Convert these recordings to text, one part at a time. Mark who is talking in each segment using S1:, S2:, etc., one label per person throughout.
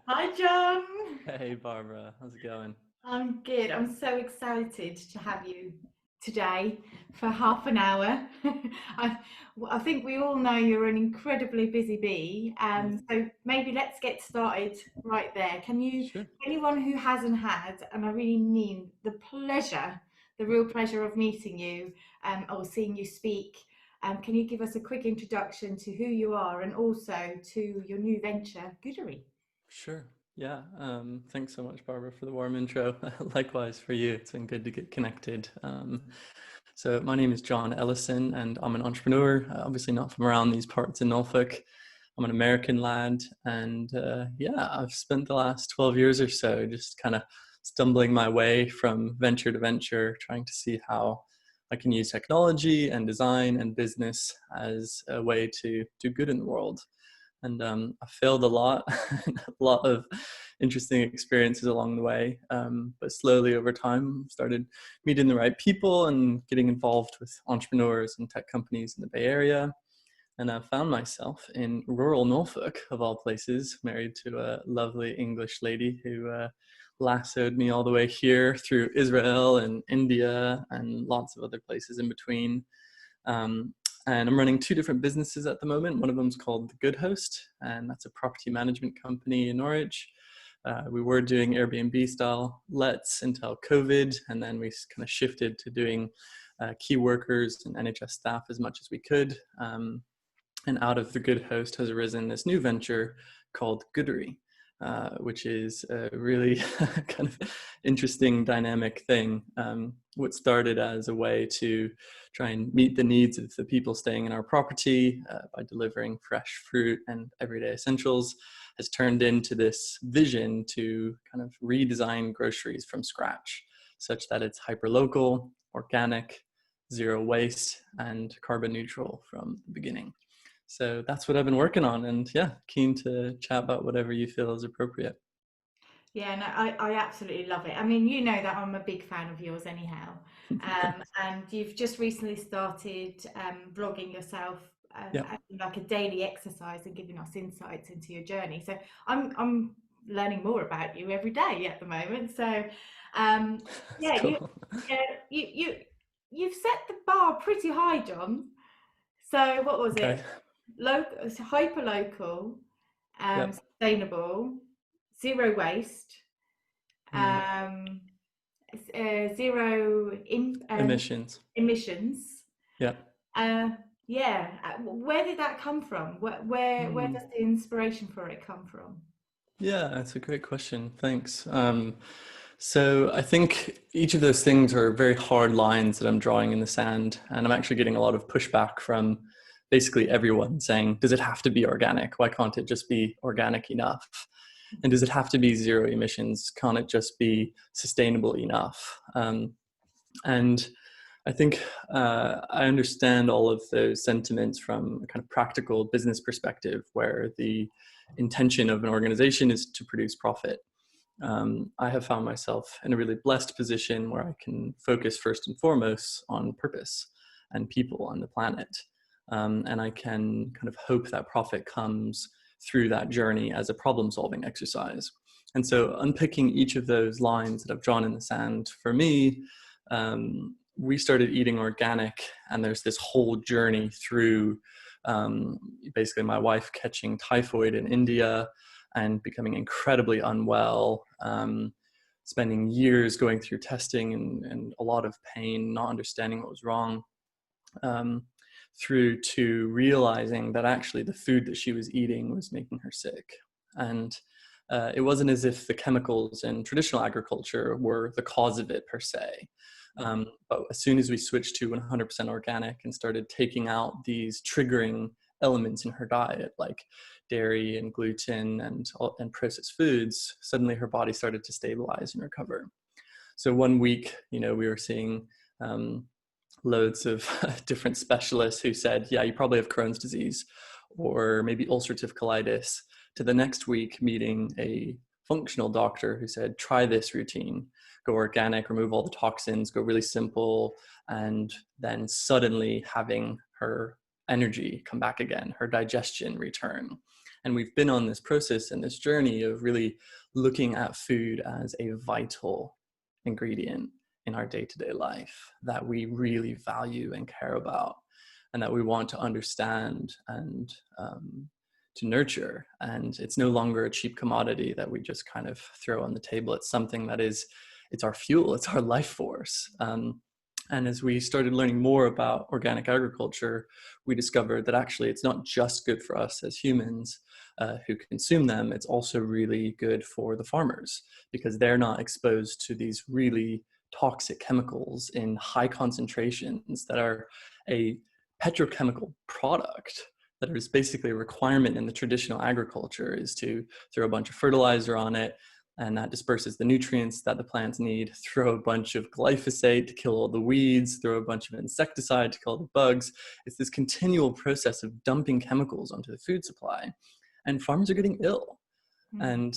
S1: Hi, John.
S2: Hey Barbara, how's it going?
S1: I'm good. I'm so excited to have you today for half an hour. I, I think we all know you're an incredibly busy bee,
S2: Yeah,
S1: so maybe let's get started right there. Can you,
S2: sure.
S1: anyone who hasn't had, and I really mean the real pleasure of meeting you or seeing you speak, can you give us a quick introduction to who you are and also to your new venture, Goodery?
S2: Sure. Yeah. Thanks so much, Barbara, for the warm intro. Likewise for you. It's been good to get connected. So my name is John Ellison, and I'm an entrepreneur. Obviously not from around these parts in Norfolk. I'm an American lad, and yeah, I've spent the last 12 years or so just kind of stumbling my way from venture to venture, trying to see how I can use technology and design and business as a way to do good in the world. And I failed a lot, a lot of interesting experiences along the way. But slowly over time, started meeting the right people and getting involved with entrepreneurs and tech companies in the Bay Area. And I found myself in rural Norfolk, of all places, married to a lovely English lady who lassoed me all the way here through Israel and India and lots of other places in between. Um, and I'm running two different businesses at the moment. One of them is called The Good Host, and that's a property management company in Norwich. We were doing Airbnb style lets until COVID, and then we kind of shifted to doing key workers and NHS staff as much as we could. And out of The Good Host has arisen this new venture called Goodery, which is a really kind of interesting dynamic thing. What started as a way to try and meet the needs of the people staying in our property by delivering fresh fruit and everyday essentials has turned into this vision to kind of redesign groceries from scratch, such that it's hyperlocal, organic, zero waste, and carbon neutral from the beginning. So that's what I've been working on, and yeah, keen to chat about whatever you feel is appropriate.
S1: Yeah, no, I absolutely love it. I mean, you know that I'm a big fan of yours anyhow.
S2: Thanks.
S1: And you've just recently started vlogging yourself
S2: Yeah.
S1: as like a daily exercise and giving us insights into your journey. So I'm learning more about you every day at the moment. So
S2: That's
S1: yeah,
S2: cool.
S1: yeah, you've set the bar pretty high, John. So what was
S2: Okay.
S1: it? Local, hyper local,
S2: Yep.
S1: sustainable, zero waste,
S2: Mm.
S1: um, zero
S2: Emissions.
S1: emissions.
S2: Yep.
S1: Uh, yeah, where did that come from? Where
S2: Mm.
S1: does the inspiration for it come from?
S2: Yeah, that's a great question. Thanks. So I think each of those things are very hard lines that I'm drawing in the sand, and I'm actually getting a lot of pushback from basically everyone saying, "Does it have to be organic? Why can't it just be organic enough? And does it have to be zero emissions? Can't it just be sustainable enough?" And I think I understand all of those sentiments from a kind of practical business perspective, where the intention of an organization is to produce profit. I have found myself in a really blessed position where I can focus first and foremost on purpose and people on the planet. And I can kind of hope that profit comes through that journey as a problem solving exercise. And so, unpicking each of those lines that I've drawn in the sand for me, we started eating organic, and there's this whole journey through basically my wife catching typhoid in India and becoming incredibly unwell, spending years going through testing and a lot of pain, not understanding what was wrong, um, through to realizing that actually the food that she was eating was making her sick. And it wasn't as if the chemicals in traditional agriculture were the cause of it per se. But as soon as we switched to 100% organic and started taking out these triggering elements in her diet, like dairy and gluten and processed foods, suddenly her body started to stabilize and recover. So one week, we were seeing um, loads of different specialists who said, yeah, you probably have Crohn's disease or maybe ulcerative colitis, to the next week meeting a functional doctor who said, try this routine, go organic, remove all the toxins, go really simple, and then suddenly having her energy come back again, her digestion return. And we've been on this process and this journey of really looking at food as a vital ingredient in our day-to-day life that we really value and care about, and that we want to understand and to nurture. And it's no longer a cheap commodity that we just kind of throw on the table. It's something that it's our fuel, it's our life force. And as we started learning more about organic agriculture, we discovered that actually it's not just good for us as humans who consume them, it's also really good for the farmers, because they're not exposed to these really toxic chemicals in high concentrations that are a petrochemical product that is basically a requirement in the traditional agriculture, is to throw a bunch of fertilizer on it, and that disperses the nutrients that the plants need, throw a bunch of glyphosate to kill all the weeds, throw a bunch of insecticide to kill the bugs. It's this continual process of dumping chemicals onto the food supply, and farmers are getting ill. And,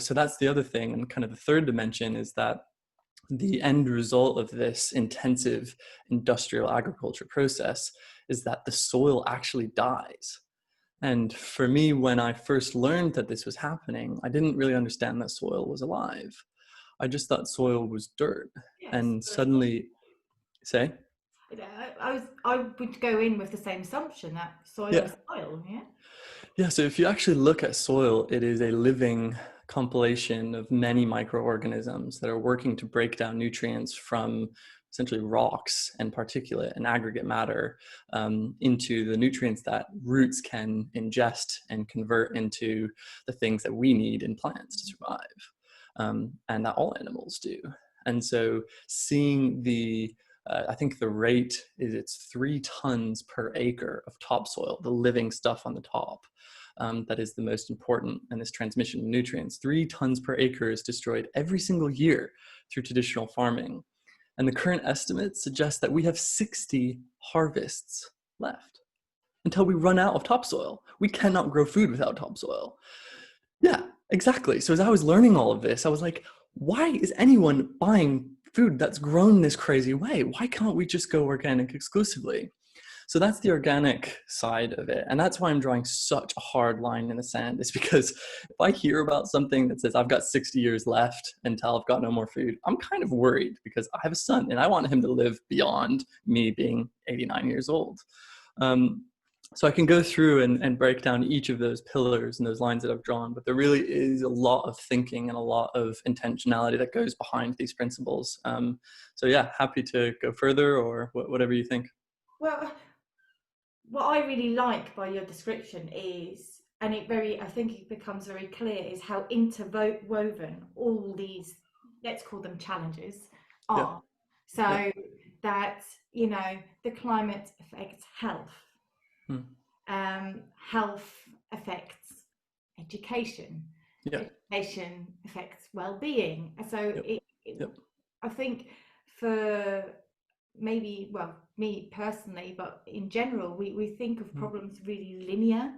S2: so that's the other thing. And kind of the third dimension is that the end result of this intensive industrial agriculture process is that the soil actually dies. And for me, when I first learned that this was happening, I didn't really understand that soil was alive. I just thought soil was dirt.
S1: Yes,
S2: and suddenly, say?
S1: I would go in with the same assumption that soil
S2: Yeah.
S1: is soil, yeah?
S2: Yeah, so if you actually look at soil, it is a living compilation of many microorganisms that are working to break down nutrients from essentially rocks and particulate and aggregate matter into the nutrients that roots can ingest and convert into the things that we need in plants to survive, and that all animals do. And so seeing I think the rate is it's 3 tons per acre of topsoil, the living stuff on the top. That is the most important in this transmission of nutrients. 3 tons per acre is destroyed every single year through traditional farming. And the current estimates suggest that we have 60 harvests left until we run out of topsoil. We cannot grow food without topsoil. Yeah, exactly. So as I was learning all of this, I was like, why is anyone buying food that's grown this crazy way? Why can't we just go organic exclusively? So that's the organic side of it. And that's why I'm drawing such a hard line in the sand, is because if I hear about something that says I've got 60 years left until I've got no more food, I'm kind of worried, because I have a son and I want him to live beyond me being 89 years old. So I can go through and break down each of those pillars and those lines that I've drawn, but there really is a lot of thinking and a lot of intentionality that goes behind these principles. So yeah, happy to go further or whatever you think.
S1: Well, what I really like by your description is, and I think it becomes very clear, is how interwoven all these, let's call them challenges, are.
S2: Yeah.
S1: So that, the climate affects health. Health affects education. Education affects well-being. So I think for maybe, well, me personally, but in general, we think of problems really linear.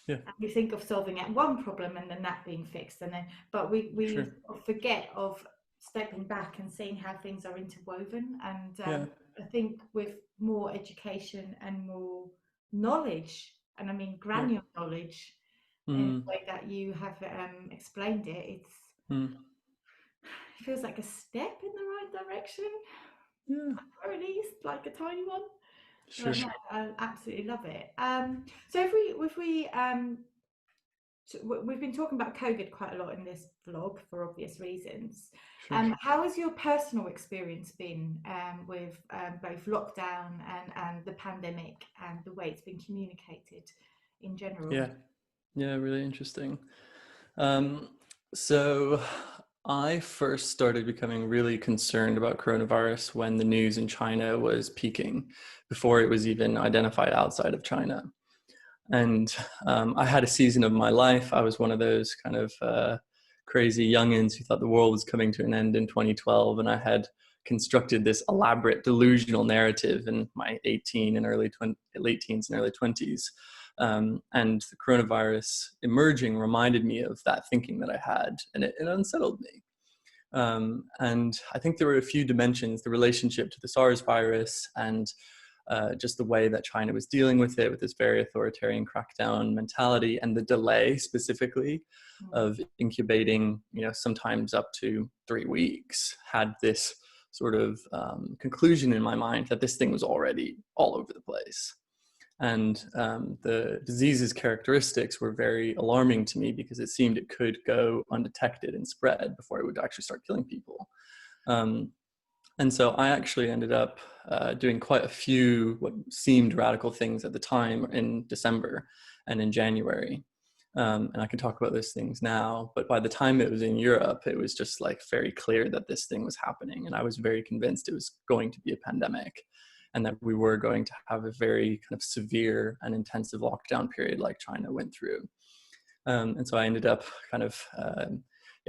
S1: And we think of solving at one problem and then that being fixed, and then we forget of stepping back and seeing how things are interwoven. And I think with more education and more knowledge, and I mean granular knowledge, in the way that you have explained it, it feels like a step in the right direction. Or at least like a tiny one.
S2: Sure.
S1: Yeah, I absolutely love it. So we've been talking about COVID quite a lot in this vlog for obvious reasons. How has your personal experience been with both lockdown and the pandemic, and the way it's been communicated in general?
S2: Yeah, really interesting. So I first started becoming really concerned about coronavirus when the news in China was peaking, before it was even identified outside of China. And I had a season of my life. I was one of those kind of crazy youngins who thought the world was coming to an end in 2012. And I had constructed this elaborate delusional narrative in my late teens and early 20s. And the coronavirus emerging reminded me of that thinking that I had, and it unsettled me. And I think there were a few dimensions: the relationship to the SARS virus and just the way that China was dealing with it, with this very authoritarian crackdown mentality, and the delay specifically of incubating, sometimes up to 3 weeks, had this sort of conclusion in my mind that this thing was already all over the place. And the disease's characteristics were very alarming to me, because it seemed it could go undetected and spread before it would actually start killing people. And so I actually ended up doing quite a few what seemed radical things at the time in December and in January. And I can talk about those things now, but by the time it was in Europe, it was just like very clear that this thing was happening. And I was very convinced it was going to be a pandemic, and that we were going to have a very kind of severe and intensive lockdown period like China went through. And so I ended up kind of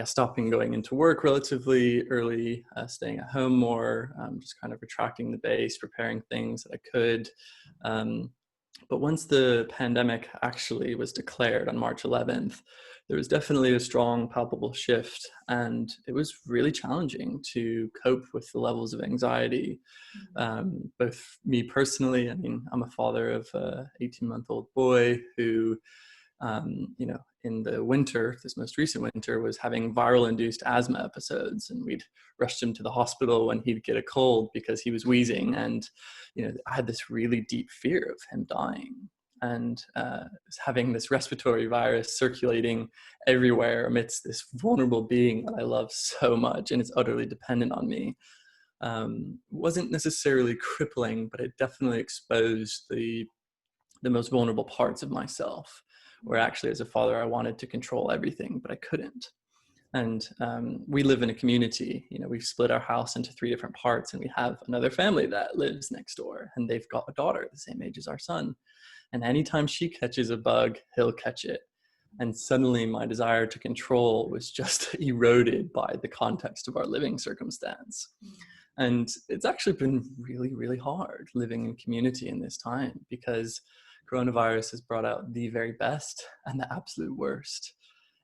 S2: stopping going into work relatively early, staying at home more, just kind of retracting the base, preparing things that I could. But once the pandemic actually was declared on March 11th, there was definitely a strong, palpable shift, and it was really challenging to cope with the levels of anxiety. Both me personally, I mean, I'm a father of an 18-month-old boy who, in the winter, this most recent winter, was having viral-induced asthma episodes, and we'd rushed him to the hospital when he'd get a cold because he was wheezing, and I had this really deep fear of him dying, and having this respiratory virus circulating everywhere amidst this vulnerable being that I love so much and is utterly dependent on me. Wasn't necessarily crippling, but it definitely exposed the most vulnerable parts of myself, where actually as a father I wanted to control everything, but I couldn't. And we live in a community. We've split our house into 3 different parts, and we have another family that lives next door, and they've got a daughter the same age as our son. And anytime she catches a bug, he'll catch it. And suddenly my desire to control was just eroded by the context of our living circumstance. And it's actually been really, really hard living in community in this time, because coronavirus has brought out the very best and the absolute worst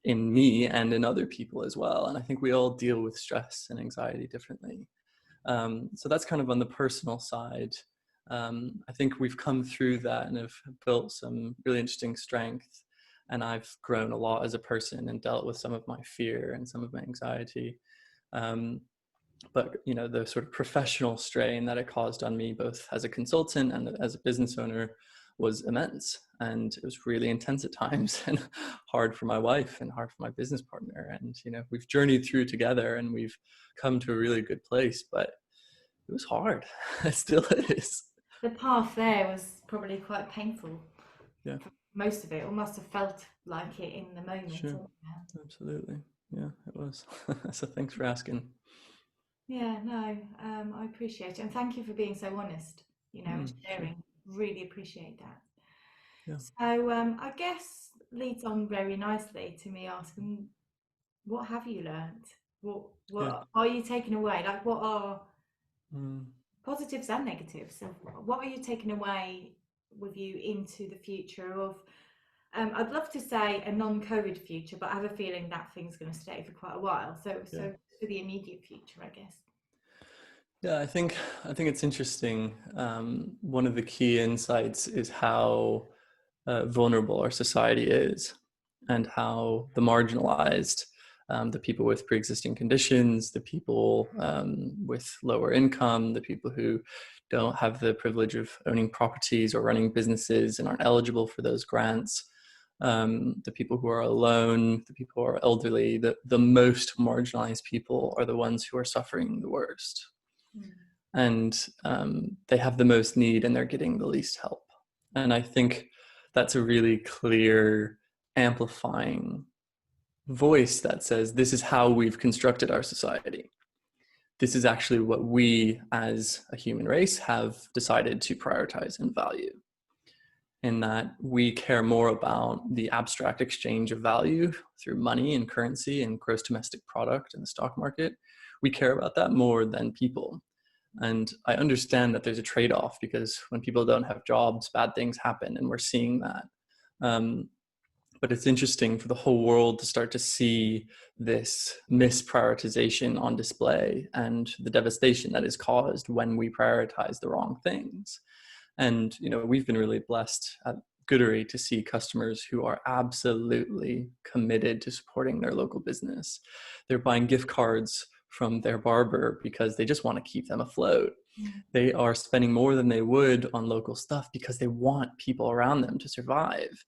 S2: in me and in other people as well. And I think we all deal with stress and anxiety differently. So that's kind of on the personal side. I think we've come through that and have built some really interesting strength. And I've grown a lot as a person and dealt with some of my fear and some of my anxiety. But the sort of professional strain that it caused on me, both as a consultant and as a business owner, was immense. And it was really intense at times, and hard for my wife and hard for my business partner. And we've journeyed through together, and we've come to a really good place, but it was hard. It still is.
S1: The path there was probably quite painful.
S2: Yeah.
S1: Most of it, or must have felt like it in the moment.
S2: Sure. Absolutely. Yeah, it was. So thanks for asking.
S1: Yeah, no, I appreciate it. And thank you for being so honest, and sharing.
S2: Sure.
S1: Really appreciate that.
S2: Yeah.
S1: So I guess leads on very nicely to me asking, what have you learned? What are you taking away? Like, what are positives and negatives? So what are you taking away with you into the future of, I'd love to say a non-COVID future, but I have a feeling that thing's going to stay for quite a while. So for the immediate future, I guess.
S2: Yeah, I think it's interesting. One of the key insights is how vulnerable our society is, and how the marginalized, the people with pre-existing conditions, the people with lower income, the people who don't have the privilege of owning properties or running businesses and aren't eligible for those grants, the people who are alone, the people who are elderly, the most marginalized people are the ones who are suffering the worst. And they have the most need, and they're getting the least help. And I think that's a really clear, amplifying voice that says, this is how we've constructed our society. This is actually what we as a human race have decided to prioritize and value. In that we care more about the abstract exchange of value through money and currency and gross domestic product in the stock market. We care about that more than people. And I understand that there's a trade-off, because when people don't have jobs, bad things happen, and we're seeing that. But it's interesting for the whole world to start to see this misprioritization on display, and the devastation that is caused when we prioritize the wrong things. And, we've been really blessed at Goodery to see customers who are absolutely committed to supporting their local business. They're buying gift cards from their barber because they just want to keep them afloat.
S1: Mm.
S2: They are spending more than they would on local stuff because they want people around them to survive.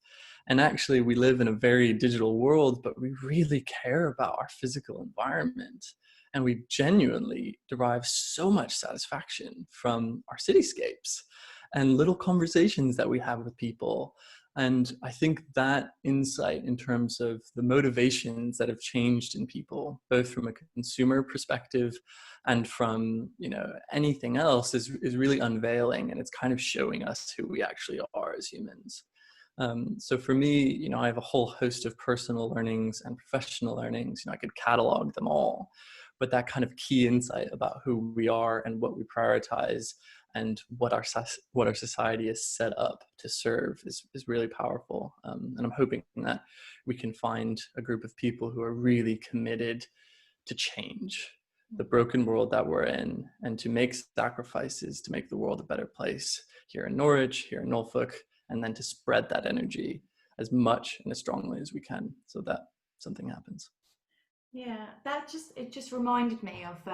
S2: And actually, we live in a very digital world, but we really care about our physical environment. And we genuinely derive so much satisfaction from our cityscapes and little conversations that we have with people. And I think that insight in terms of the motivations that have changed in people, both from a consumer perspective and from, anything else, is really unveiling, and it's kind of showing us who we actually are as humans. So for me, I have a whole host of personal learnings and professional learnings. I could catalog them all, but that kind of key insight about who we are and what we prioritize and what our society is set up to serve is really powerful. And I'm hoping that we can find a group of people who are really committed to change the broken world that we're in and to make sacrifices to make the world a better place here in Norwich, here in Norfolk, and then to spread that energy as much and as strongly as we can so that something happens.
S1: Yeah, it just reminded me of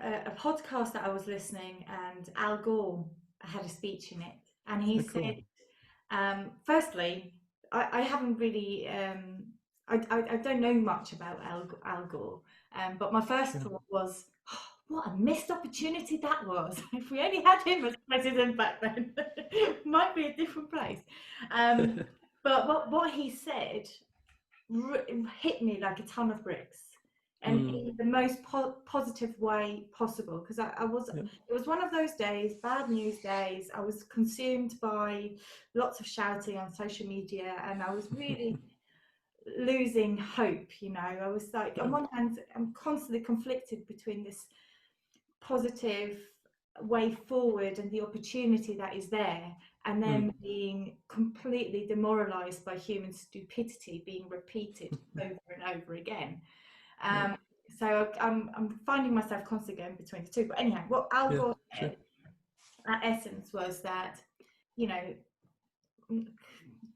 S1: a podcast that I was listening, and Al Gore had a speech in it, and he said, firstly, I haven't really, I don't know much about Al Gore, but my first thought was, oh, what a missed opportunity that was. If we only had him as president back then, it might be a different place. But what he said hit me like a ton of bricks, and in the most positive way possible, because it was one of those days, bad news days. I was consumed by lots of shouting on social media, and I was really losing hope. I was like, on one hand, I'm constantly conflicted between this positive way forward and the opportunity that is there, and then being completely demoralized by human stupidity being repeated over and over again. So I'm finding myself constantly going between the two. But anyhow, what Al Gore said at essence was that,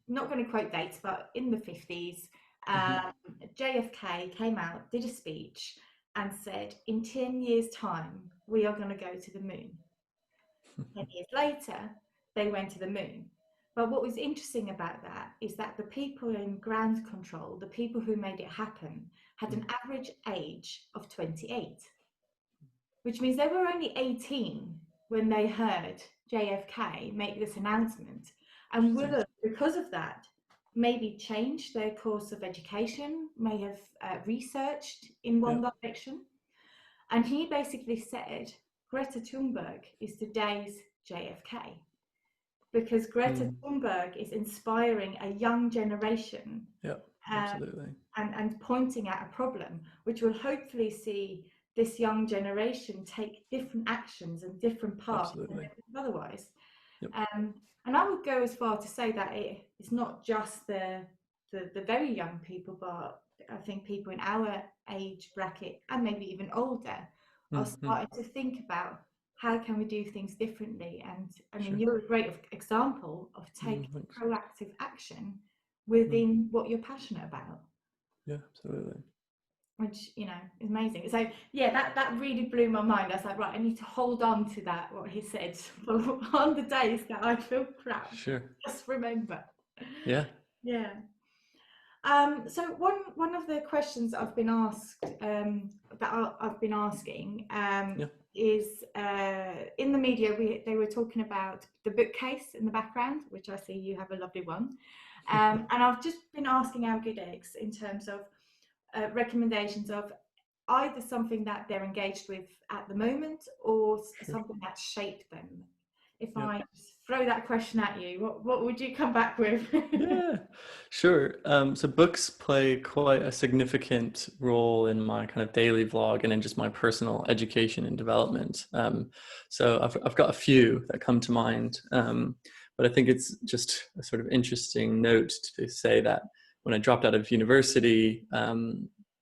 S1: not going to quote dates, but in the 50s, JFK came out, did a speech, and said, in 10 years' time, we are going to go to the moon. 10 years later, they went to the moon. But what was interesting about that is that the people in ground control, the people who made it happen, had an average age of 28, which means they were only 18 when they heard JFK make this announcement, and would have, because of that, maybe changed their course of education, may have researched in one direction. And he basically said, Greta Thunberg is today's JFK, because Greta Thunberg is inspiring a young generation,
S2: absolutely,
S1: and pointing at a problem, which will hopefully see this young generation take different actions and different paths than otherwise. And I would go as far to say that it's not just the very young people, but I think people in our age bracket and maybe even older are starting to think about how can we do things differently. And I mean, you're a great example of taking proactive action within what you're passionate about.
S2: Yeah, absolutely.
S1: Which, is amazing. So yeah, that really blew my mind. I was like, right, I need to hold on to that, what he said, for on the days that I feel crap. Just remember. Yeah. So one of the questions I've been asked, that I've been asking, is in the media they were talking about the bookcase in the background, which I see you have a lovely one, and I've just been asking our good eggs in terms of recommendations of either something that they're engaged with at the moment or something that shaped them. If I throw that question at you, what would you come back with?
S2: Yeah, sure. So books play quite a significant role in my kind of daily vlog and in just my personal education and development. So I've got a few that come to mind, but I think it's just a sort of interesting note to say that when I dropped out of university,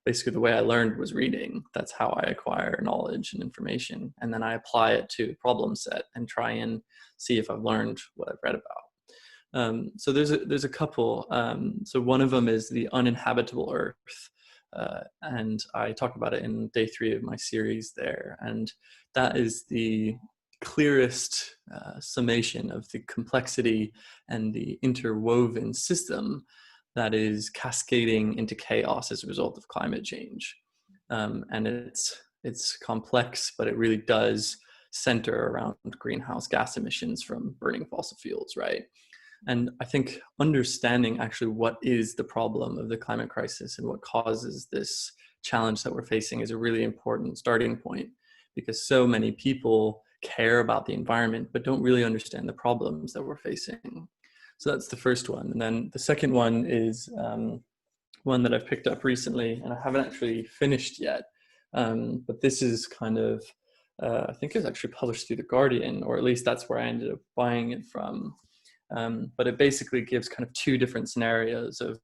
S2: basically the way I learned was reading. That's how I acquire knowledge and information. And then I apply it to a problem set and try and see if I've learned what I've read about. So there's a couple. So one of them is the uninhabitable Earth. And I talk about it in day 3 of my series there. And that is the clearest summation of the complexity and the interwoven system that is cascading into chaos as a result of climate change. And it's complex, but it really does center around greenhouse gas emissions from burning fossil fuels, right? And I think understanding actually what is the problem of the climate crisis and what causes this challenge that we're facing is a really important starting point, because so many people care about the environment but don't really understand the problems that we're facing. So that's the first one. And then the second one is one that I've picked up recently, and I haven't actually finished yet. But this is kind of, I think it was actually published through The Guardian, or at least that's where I ended up buying it from. But it basically gives kind of 2 different scenarios of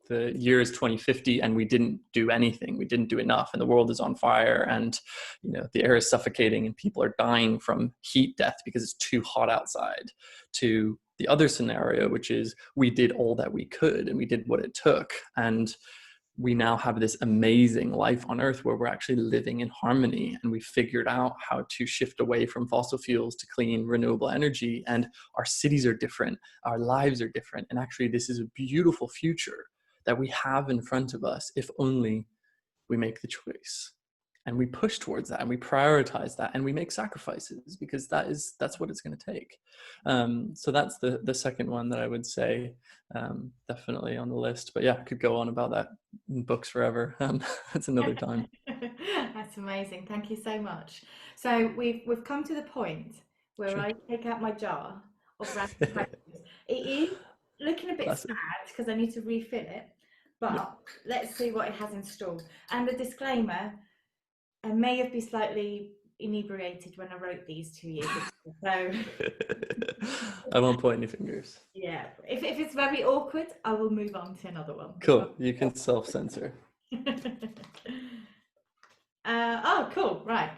S2: the year is 2050 and we didn't do anything. We didn't do enough and the world is on fire and, you know, the air is suffocating and people are dying from heat death because it's too hot outside, to the other scenario, which is we did all that we could and we did what it took. And we now have this amazing life on Earth where we're actually living in harmony, and we figured out how to shift away from fossil fuels to clean, renewable energy. And our cities are different, our lives are different. And actually, this is a beautiful future that we have in front of us if only we make the choice. And we push towards that and we prioritize that and we make sacrifices, because that's what it's going to take. So that's the second one that I would say definitely on the list. But yeah, I could go on about that in books forever. That's another time.
S1: That's amazing. Thank you so much. So we've come to the point where
S2: Sure.
S1: I take out my jar of random questions. It is looking a bit
S2: Classic.
S1: sad because I need to refill it, but
S2: Yeah.
S1: let's see what it has in store. And the disclaimer, I may have been slightly inebriated when I wrote these 2 years ago. So
S2: I won't point any fingers.
S1: yeah, if it's very awkward, I will move on to another one.
S2: Cool. You can self-censor.
S1: Oh, cool. Right.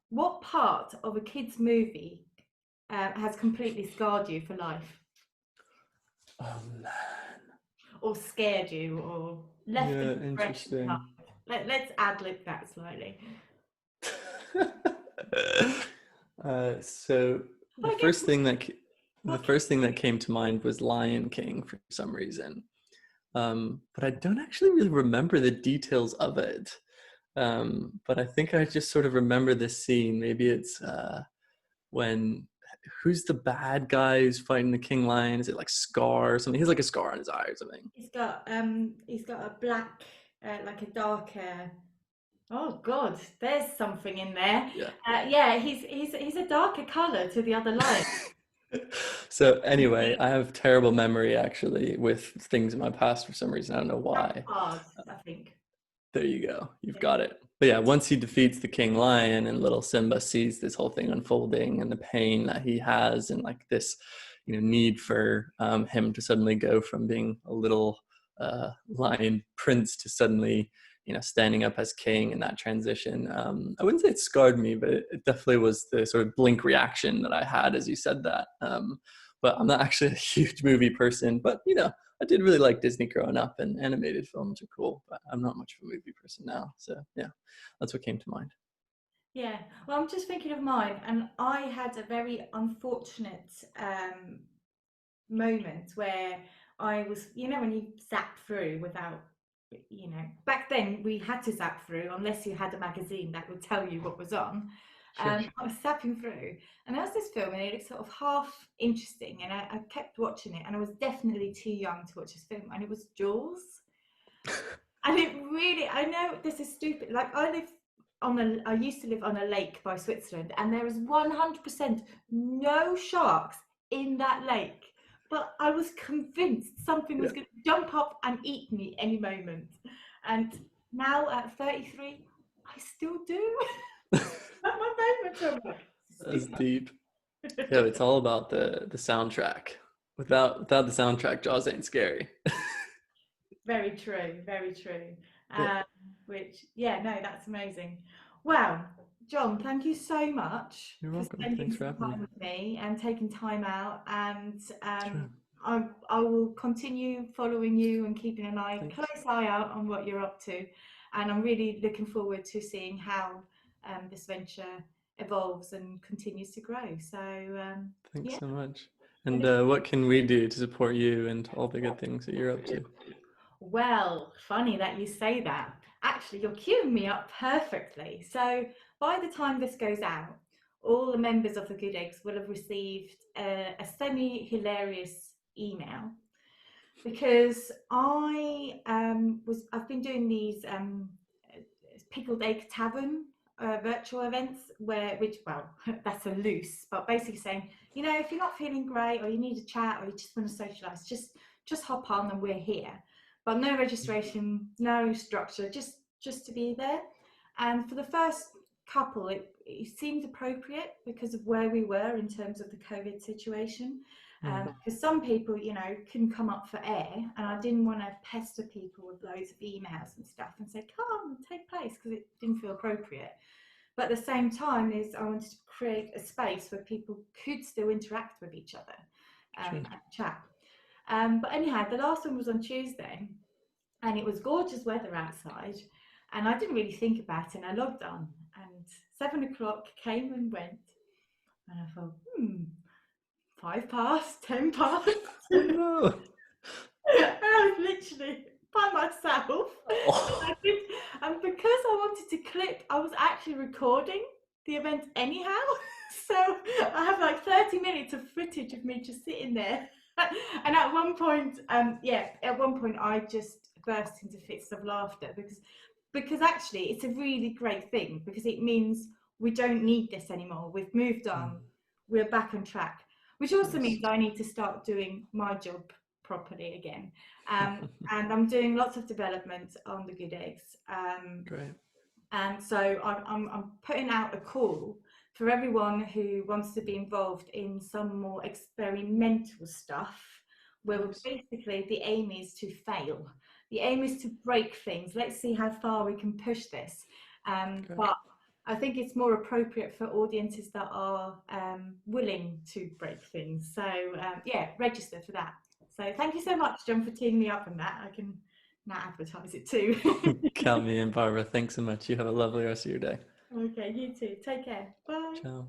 S1: What part of a kid's movie has completely scarred you for life?
S2: Oh man.
S1: Or scared you, or left
S2: Yeah,
S1: an impression?
S2: interesting.
S1: Let's ad-lib that slightly.
S2: So the first thing that came to mind was Lion King for some reason, but I don't actually really remember the details of it. But I think I just sort of remember this scene. Maybe it's when, who's the bad guy who's fighting the King Lion? Is it like Scar or something? He has like a scar on his eye or something.
S1: He's got a black, like a darker. Oh God, there's something in there.
S2: Yeah.
S1: Yeah, he's a darker colour to the other lion.
S2: So anyway, I have terrible memory actually with things in my past for some reason. I don't know why.
S1: Hard, I think.
S2: There you go. You've got it. But yeah, once he defeats the King Lion and little Simba sees this whole thing unfolding and the pain that he has and like this, you know, need for him to suddenly go from being a little lion prince to suddenly, you know, standing up as king in that transition. I wouldn't say it scarred me, but it definitely was the sort of blink reaction that I had as you said that. But I'm not actually a huge movie person, but you know, I did really like Disney growing up, and animated films are cool, but I'm not much of a movie person now. So yeah, that's what came to mind.
S1: Yeah, well, I'm just thinking of mine, and I had a very unfortunate moment where I was, you know, when you zap through without, you know, back then we had to zap through unless you had a magazine that would tell you what was on.
S2: Sure.
S1: I was zapping through, and there was this film, and it looked sort of half interesting, and I kept watching it, and I was definitely too young to watch this film, and it was Jaws. And it really, I know this is stupid. Like I used to live on a lake by Switzerland, and there is 100% no sharks in that lake. But I was convinced something was going to jump up and eat me any moment. And now at 33, I still do. That's my favourite.
S2: That's deep. Yeah, it's all about the soundtrack. Without the soundtrack, Jaws ain't scary.
S1: Very true, very true.
S2: Yeah,
S1: which, yeah, no, that's amazing. Wow, John, thank you so much
S2: you're
S1: for
S2: welcome.
S1: spending
S2: Thanks for
S1: some
S2: having me.
S1: time with me and taking time out. And
S2: Sure.
S1: I will continue following you and keeping an
S2: Thanks.
S1: close eye out on what you're up to. And I'm really looking forward to seeing how this venture evolves and continues to grow. So,
S2: Thanks
S1: yeah.
S2: so much. And what can we do to support you and all the good things that you're up to?
S1: Well, funny that you say that. Actually, you're queuing me up perfectly. So, by the time this goes out, all the members of the Good Eggs will have received a semi-hilarious email because I've been doing these pickled egg tavern virtual events which well that's a loose, but basically saying, you know, if you're not feeling great or you need a chat or you just want to socialize, just hop on and we're here. But no registration, no structure, just to be there. And for the first couple, it seemed appropriate because of where we were in terms of the COVID situation. Because some people, you know, couldn't come up for air, and I didn't want to pester people with loads of emails and stuff and say, come, take place, because it didn't feel appropriate. But at the same time, I wanted to create a space where people could still interact with each other
S2: Sure.
S1: and chat. But anyhow, the last one was on Tuesday, and it was gorgeous weather outside, and I didn't really think about it, and I logged on, and 7 o'clock came and went, and I thought, 5 past, 10 past.
S2: Oh no.
S1: I was literally by myself.
S2: Oh.
S1: And because I wanted to clip, I was actually recording the event anyhow. So I have like 30 minutes of footage of me just sitting there. And at one point, I just burst into fits of laughter because actually it's a really great thing, because it means we don't need this anymore. We've moved on. We're back on track, which also
S2: Nice.
S1: means I need to start doing my job properly again. And I'm doing lots of development on the Good Eggs.
S2: Great.
S1: And so I'm putting out a call for everyone who wants to be involved in some more experimental stuff, where
S2: Nice.
S1: basically the aim is to fail. The aim is to break things. Let's see how far we can push this. But I think it's more appropriate for audiences that are willing to break things. So yeah, register for that. So thank you so much, John, for teeing me up on that. I can now advertise it too.
S2: Count me in, Barbara. Thanks so much. You have a lovely rest of your day.
S1: Okay, you too. Take care. Bye.
S2: Ciao.